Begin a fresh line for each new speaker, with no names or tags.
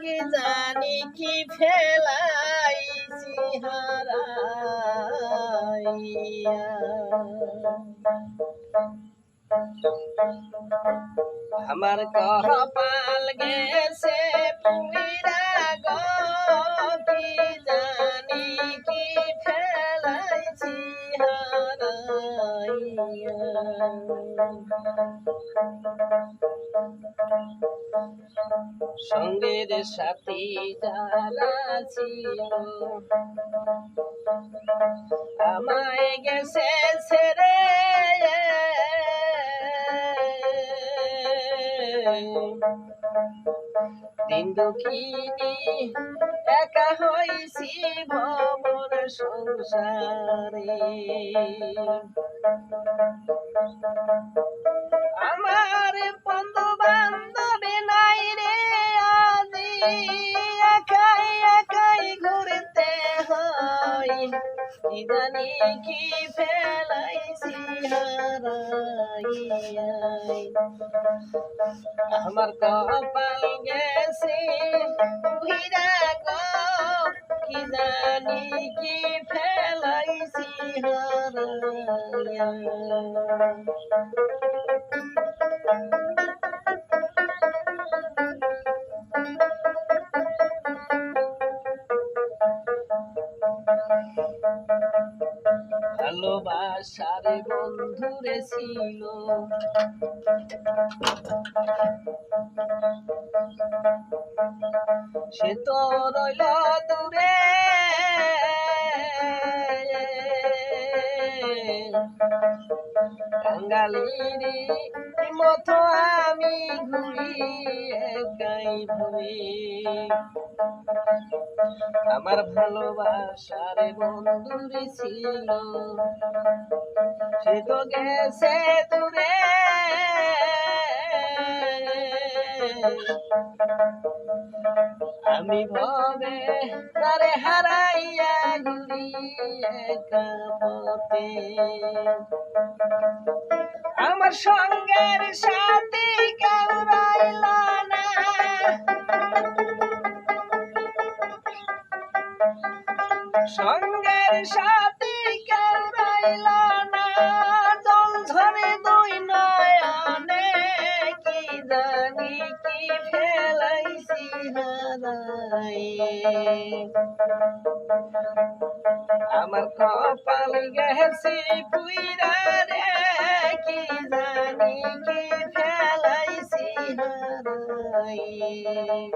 কি জানি কি ফেলাইছি হারাইয়া। আমার কপাল গেছে পুইরা গো, কি জানি কি ফেলাইছি হারাইয়া। সঙ্গের সাথী যারা ছিল আমায় গেছে ছেড়ে, দিন দুঃখিনী একা হইছি ভবর সংসারে। আমার বন্ধু বান্ধবী নাই রে, আজি একাই একাই ঘুরতে হয়, কি জানি কি ফেলাইছি হারাইয়া। আমার কপাল গেছে পুইরা গো, কি জানি কি ফেলাইছি হারাইয়া। ভালোবাসার বন্ধুরে ছিল সে তো রইল দূরে, কাঙ্গালির মতো আমি ঘুরি একাই ভুরি। আমার ভালোবাসার বন্ধুরে ছিল সে তো গেছে দূরে, আমি ভবে তারে হারাইয়া ঘুরি একা পথে। আমার সঙ্গের সাথী কেউ রইল না, সঙ্গের সাথী কেউ রইল না, জল ঝরে দুই নয়নে, কি জানি কি ফেলাইছি হারাইয়া। আমার কপাল গেছে পুইরা রে, কি জানি কি ফেলাইছি হারাইয়া।